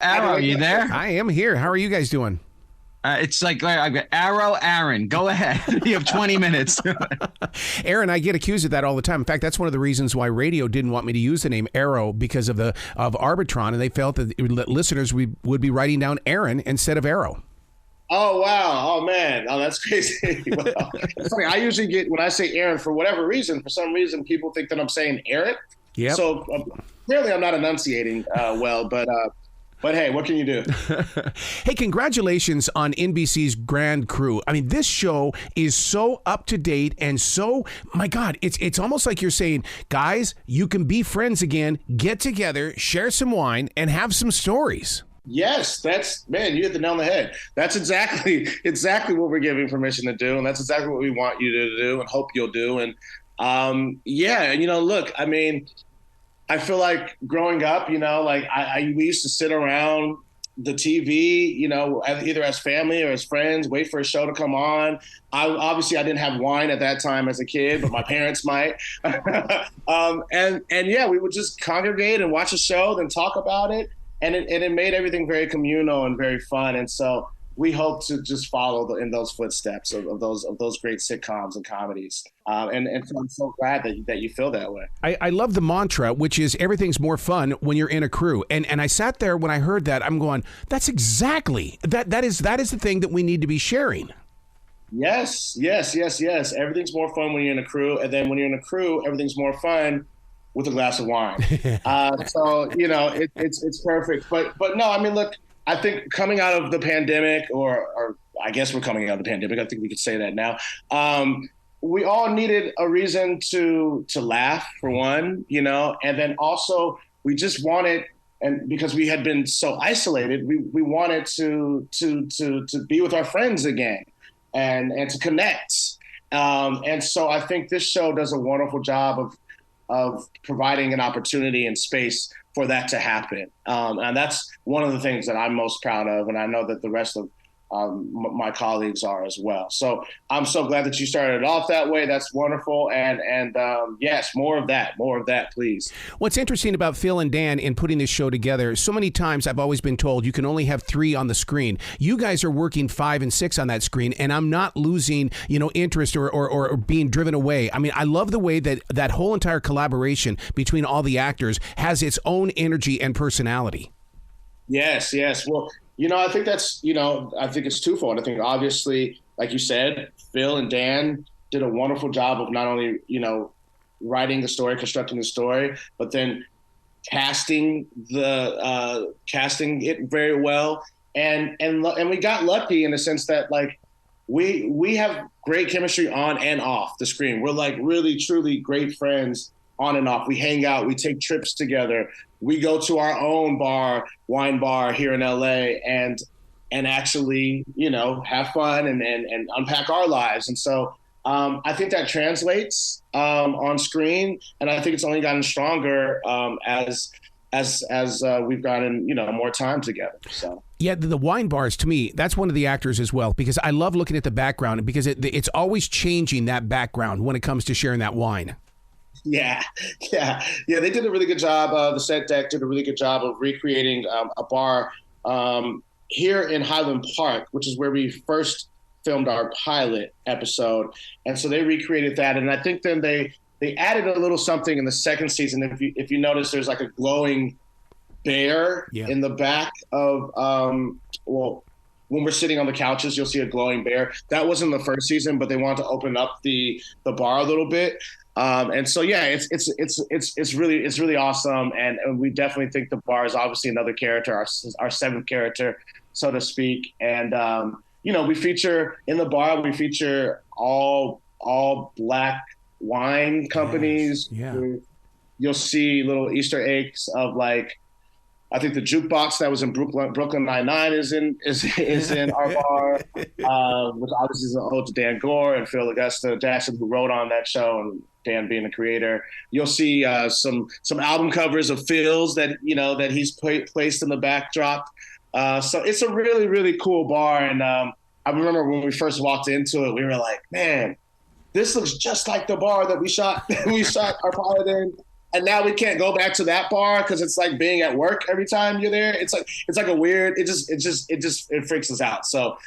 Arrow, you there? I am here. How are you guys doing? It's like I've got Arrow Aaron. Go ahead. You have 20 minutes. Aaron, I get accused of that all the time. In fact, that's one of the reasons why radio didn't want me to use the name Arrow because of Arbitron, and they felt that listeners would be writing down Aaron instead of Arrow. Oh, wow. Oh, man. Oh, that's crazy. Well, it's funny. I usually get, when I say Aaron, for whatever reason, for some reason, people think that I'm saying Eric. Yeah. So clearly I'm not enunciating well, but hey, what can you do? Hey, congratulations on NBC's Grand Crew. I mean, this show is so up to date and so, my God, it's almost like you're saying, guys, you can be friends again, get together, share some wine, and have some stories. Yes, man, you hit the nail on the head. That's exactly what we're giving permission to do, and that's exactly what we want you to do and hope you'll do. And look, I mean, I feel like growing up, we used to sit around the TV, either as family or as friends, wait for a show to come on. I didn't have wine at that time as a kid, but my parents might. We would just congregate and watch a show, then talk about it. And it made everything very communal and very fun. And so we hope to just follow in those footsteps of those great sitcoms and comedies. And so I'm so glad that you feel that way. I love the mantra, which is everything's more fun when you're in a crew. And I sat there when I heard that, I'm going, that's exactly, that is the thing that we need to be sharing. Yes. Everything's more fun when you're in a crew. And then when you're in a crew, everything's more fun with a glass of wine. It's perfect. But no, I mean, look, I think coming out of the pandemic, or I guess we're coming out of the pandemic, I think we could say that now. We all needed a reason to laugh, for one, and then also we just wanted, and because we had been so isolated, we wanted to be with our friends again and to connect. And so I think this show does a wonderful job of providing an opportunity and space for that to happen. And that's one of the things that I'm most proud of. And I know that the rest of my colleagues are as well. So I'm so glad that you started off that way. That's wonderful. And yes, more of that, please. What's interesting about Phil and Dan in putting this show together, so many times I've always been told you can only have 3 on the screen. You guys are working 5 and 6 on that screen, and I'm not losing, interest or being driven away. I mean, I love the way that whole entire collaboration between all the actors has its own energy and personality. Yes. Well, I think I think it's twofold. I think obviously, like you said, Phil and Dan did a wonderful job of not only, writing the story, constructing the story, but then casting it very well. And we got lucky in the sense that we have great chemistry on and off the screen. We're really, truly great friends on and off. We hang out, we take trips together. We go to our own wine bar here in LA and actually, have fun and unpack our lives. And so I think that translates on screen. And I think it's only gotten stronger as we've gotten, more time together. So. Yeah, the wine bars, to me, that's one of the actors as well, because I love looking at the background because it's always changing that background when it comes to sharing that wine. Yeah. They did a really good job. The set deck did a really good job of recreating a bar here in Highland Park, which is where we first filmed our pilot episode. And so they recreated that. And I think then they added a little something in the second season. If you notice, there's like a glowing bear in the back of, when we're sitting on the couches, you'll see a glowing bear. That wasn't the first season, but they wanted to open up the bar a little bit. And so, it's really awesome. And we definitely think the bar is obviously another character, our seventh character, so to speak. And, we feature in the bar, we feature all Black wine companies. Yes. Yeah. You'll see little Easter eggs of I think the jukebox that was in Brooklyn Nine-Nine is in our bar, which obviously is an ode to Dan Goor and Phil Augusta Jackson, who wrote on that show, and Dan being the creator. You'll see some album covers of Phil's that he's placed in the backdrop. So it's a really, really cool bar. And I remember when we first walked into it, we were like, man, this looks just like the bar that we shot our pilot in. and now we can't go back to that bar because it's like being at work every time you're there. It's like a weird. It freaks us out. So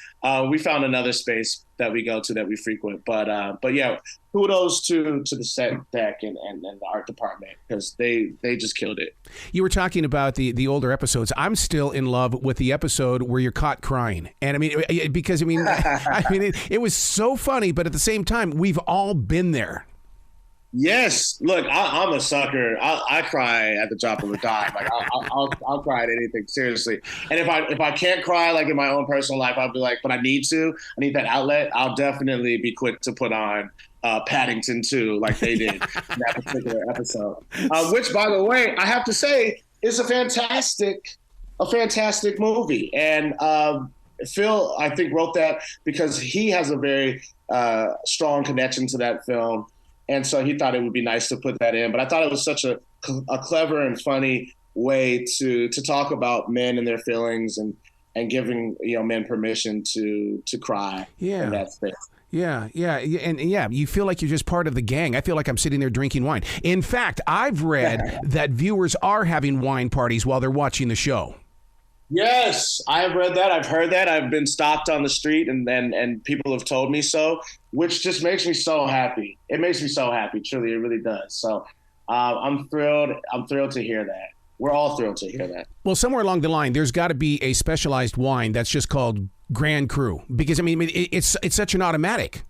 we found another space that we go to that we frequent. But yeah, kudos to the set deck and the art department because they just killed it. You were talking about the older episodes. I'm still in love with the episode where you're caught crying, and I mean because it was so funny, but at the same time, we've all been there. Yes, look, I'm a sucker. I cry at the drop of a dime. Like I'll cry at anything, seriously. And if I can't cry like in my own personal life, I'll be like, but I need that outlet. I'll definitely be quick to put on Paddington 2 like they did in that particular episode. Which, by the way, I have to say is a fantastic movie. And Phil, I think, wrote that because he has a very strong connection to that film. And so he thought it would be nice to put that in. But I thought it was such a clever and funny way to talk about men and their feelings and giving men permission to cry in that space. Yeah, and you feel like you're just part of the gang. I feel like I'm sitting there drinking wine. In fact, I've read that viewers are having wine parties while they're watching the show. Yes, I have read that. I've heard that. I've been stopped on the street and people have told me so, which just makes me so happy. It makes me so happy. Truly, it really does. So I'm thrilled. I'm thrilled to hear that. We're all thrilled to hear that. Well, somewhere along the line, there's got to be a specialized wine that's just called Grand Cru because, I mean, it's such an automatic.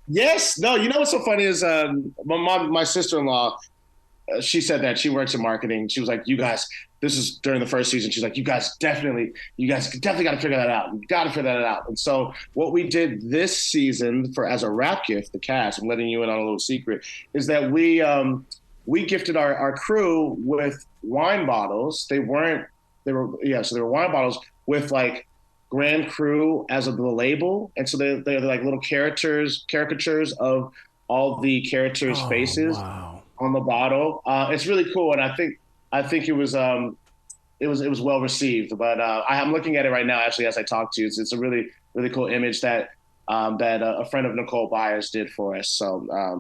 Yes. No, you know what's so funny is my sister-in-law, she said that she works in marketing. She was like, you guys, this is during the first season. She's like, you guys definitely got to figure that out. You got to figure that out. And so what we did this season as a wrap gift, the cast, I'm letting you in on a little secret, is that we gifted our crew with wine bottles. They were wine bottles with like Grand Cru as the label. And so they're like little caricatures of all the characters' faces. Wow. On the bottle. It's really cool, and I think it was well received. But I'm looking at it right now, actually, as I talk to you. It's a really, really cool image that a friend of Nicole Byer did for us. So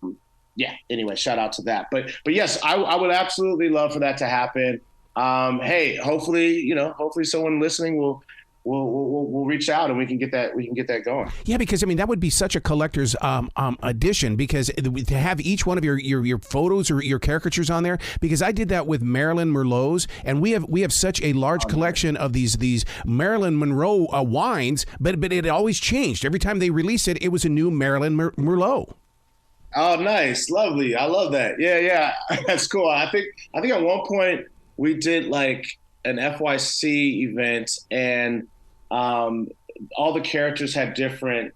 anyway, shout out to that. But yes, I would absolutely love for that to happen. Hey, hopefully someone listening will reach out and we can get that going. Yeah, because I mean that would be such a collector's addition because to have each one of your photos or your caricatures on there. Because I did that with Marilyn Merlot's, and we have such a large collection of these Marilyn Monroe wines, but it always changed every time they released it. It was a new Marilyn Merlot. Oh, nice, lovely. I love that. Yeah, that's cool. I think at one point we did like an FYC event and. All the characters had different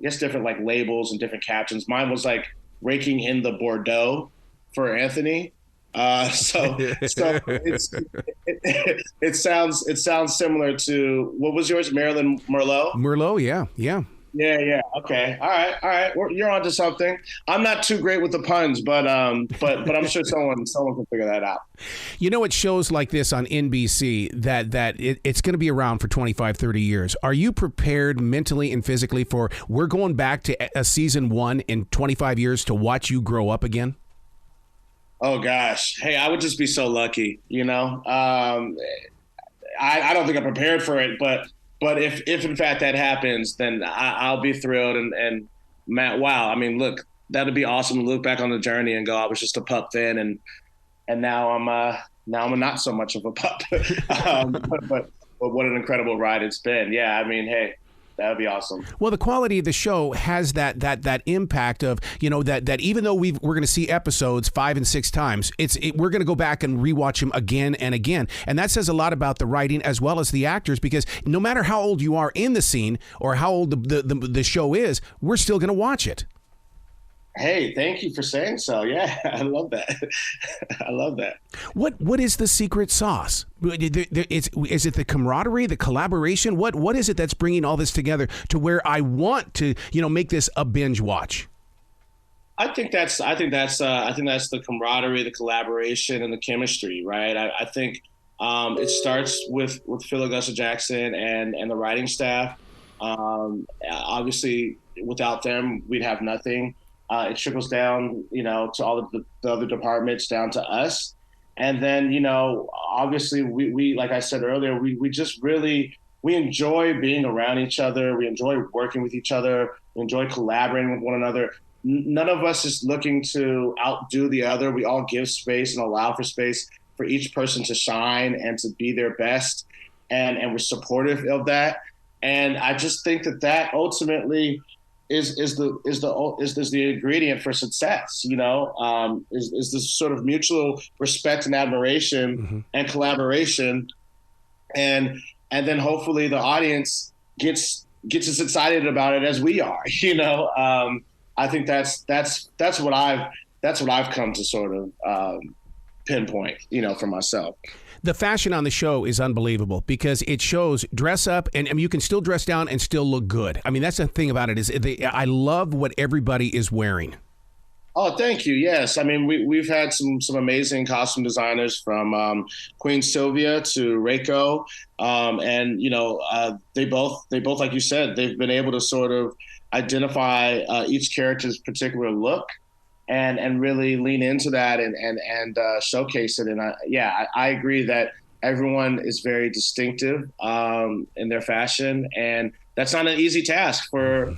like labels and different captions. Mine was like raking in the Bordeaux for Anthony. So it sounds similar to what was yours, Marilyn Merlot? Merlot, yeah. Yeah. Okay. All right. You're onto something. I'm not too great with the puns, but I'm sure someone can figure that out. You know, it shows like this on NBC that it's going to be around for 25, 30 years. Are you prepared mentally and physically for we're going back to a season 1 in 25 years to watch you grow up again? Oh gosh. Hey, I would just be so lucky, I don't think I'm prepared for it, but if in fact that happens, then I'll be thrilled. And Matt, wow. I mean, look, that'd be awesome to look back on the journey and go, I was just a pup then. And now I'm not so much of a pup. But what an incredible ride it's been. Yeah. I mean, hey, that would be awesome. Well, the quality of the show has that impact of, that even though we're going to see episodes 5 and 6 times, we're going to go back and rewatch them again and again. And that says a lot about the writing as well as the actors, because no matter how old you are in the scene or how old the show is, we're still going to watch it. Hey, thank you for saying so. Yeah, I love that. I love that. What is the secret sauce? Is it the camaraderie, the collaboration? What is it that's bringing all this together to where I want to, make this a binge watch? I think that's the camaraderie, the collaboration, and the chemistry, right? I think it starts with Phil Augusta Jackson and the writing staff. Obviously, without them, we'd have nothing. It trickles down, to all of the other departments, down to us. And then, obviously we like I said earlier, we just really, we enjoy being around each other. We enjoy working with each other. We enjoy collaborating with one another. None of us is looking to outdo the other. We all give space and allow for space for each person to shine and to be their best. And we're supportive of that. And I just think that ultimately is the ingredient for success, is this sort of mutual respect and admiration and collaboration. And then hopefully the audience gets as excited about it as we are, I think that's what I've come to sort of pinpoint, for myself. The fashion on the show is unbelievable because it shows dress up and you can still dress down and still look good. I mean, that's the thing about it is I love what everybody is wearing. Oh, thank you. Yes. I mean, we've had some amazing costume designers from Queen Sylvia to Reiko. And, they both, like you said, they've been able to sort of identify each character's particular look and really lean into that and showcase it. And I agree that everyone is very distinctive in their fashion, and that's not an easy task for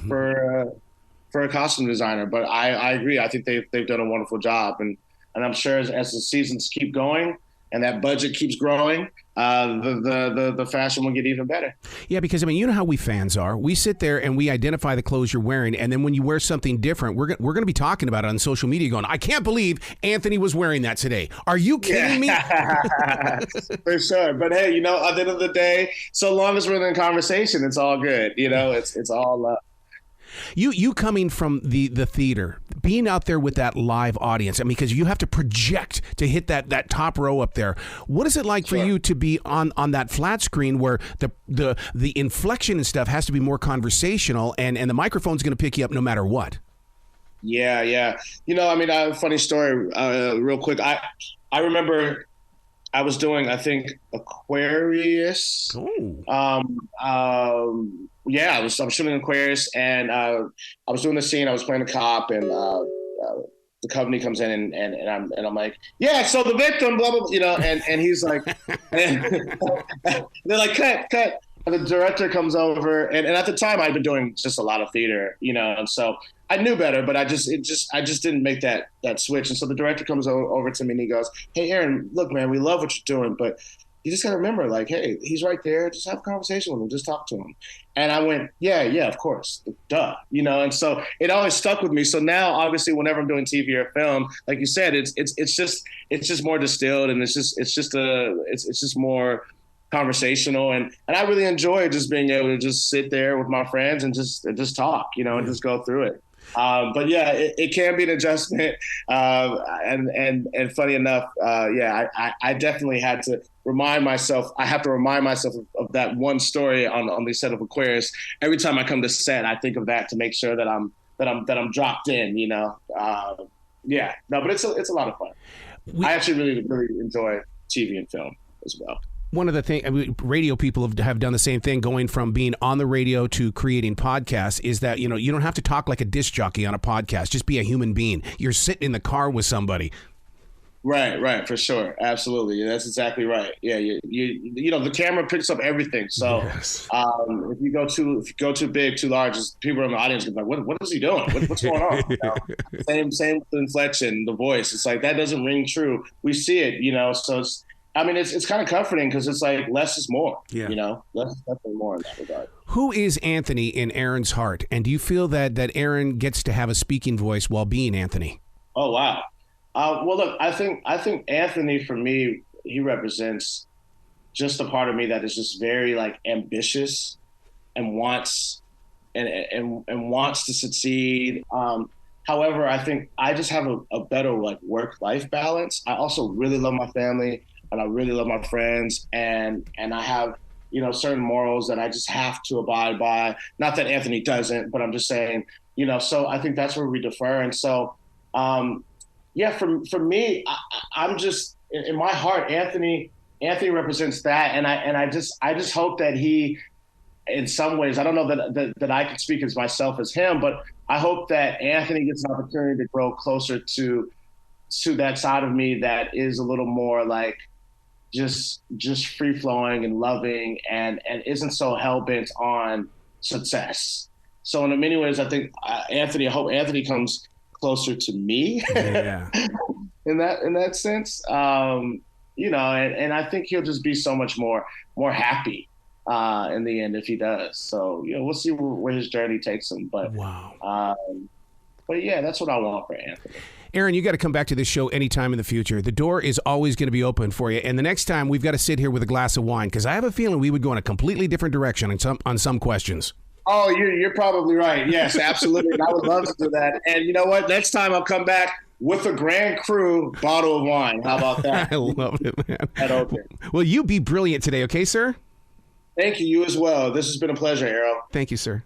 a costume designer. But I agree. I think they've done a wonderful job, and I'm sure as the seasons keep going and that budget keeps growing, the fashion will get even better. Yeah, because you know how we fans are. We sit there and we identify the clothes you're wearing, and then when you wear something different, we're going to be talking about it on social media, going, "I can't believe Anthony was wearing that today." Are you kidding me? For sure. But hey, at the end of the day, so long as we're in conversation, it's all good. It's all. You coming from the theater, being out there with that live audience, because you have to project to hit that top row up there. What is it like for you to be on that flat screen where the inflection and stuff has to be more conversational and the microphone's going to pick you up no matter what? Yeah. A funny story, real quick. I remember I was doing, I think, Aquarius. I was shooting Aquarius, and I was doing the scene. I was playing a cop, and the company comes in, and I'm like, yeah, so the victim, blah blah, and he's like, and they're like, cut. And the director comes over, and at the time I'd been doing just a lot of theater, and so I knew better, but I just didn't make that switch. And so the director comes over to me and he goes, "Hey, Aaron, look, man, we love what you're doing, but you just got to remember, like, hey, he's right there. Just have a conversation with him. Just talk to him." And I went, yeah, of course, duh, and so it always stuck with me. So now, obviously, whenever I'm doing TV or film, like you said, it's just more distilled, and it's just more conversational, and I really enjoy just being able to just sit there with my friends and just talk, and just go through it. But yeah, it can be an adjustment. And funny enough, I definitely had to remind myself. I have to remind myself of that one story on the set of Aquarius. Every time I come to set, I think of that to make sure that I'm dropped in. But it's a lot of fun. I actually really, really enjoy TV and film as well. One of the things, radio people have done the same thing, going from being on the radio to creating podcasts, is that, you don't have to talk like a disc jockey on a podcast. Just be a human being. You're sitting in the car with somebody. Right, for sure. Absolutely. That's exactly right. Yeah, you the camera picks up everything. So yes. If you go too big, too large, people in the audience are like, what is he doing? What's going on? Same with the inflection, the voice. It's like, that doesn't ring true. We see it, so it's kind of comforting because it's like less is more. Yeah. Less is definitely more in that regard. Who is Anthony in Aaron's heart? And do you feel that Aaron gets to have a speaking voice while being Anthony? Oh, wow. Well, look, I think Anthony, for me, he represents just a part of me that is just very like ambitious and wants to succeed. However, I think I just have a better like work-life balance. I also really love my family, and I really love my friends, and I have, certain morals that I just have to abide by. Not that Anthony doesn't, but I'm just saying, so I think that's where we differ. And so, for me, I'm just, in my heart, Anthony represents that. And I just hope that he in some ways, I don't know that I can speak as myself as him, but I hope that Anthony gets an opportunity to grow closer to that side of me that is a little more like just free flowing and loving and isn't so hell bent on success. So in many ways, I think I hope Anthony comes closer to me Yeah. in that sense. You know, and I think he'll just be so much more happy in the end if he does. So, you know, we'll see where his journey takes him. But wow. But yeah, that's what I want for Anthony. Aaron, you got to come back to this show anytime in the future. The door is always going to be open for you. And the next time, we've got to sit here with a glass of wine because I have a feeling we would go in a completely different direction on some questions. Oh, you're probably right. Yes, absolutely. And I would love to do that. And you know what? Next time I'll come back with a Grand Cru bottle of wine. How about that? I love it, man. That open. Well, you be brilliant today, okay, sir? Thank you. You as well. This has been a pleasure, Arrow. Thank you, sir.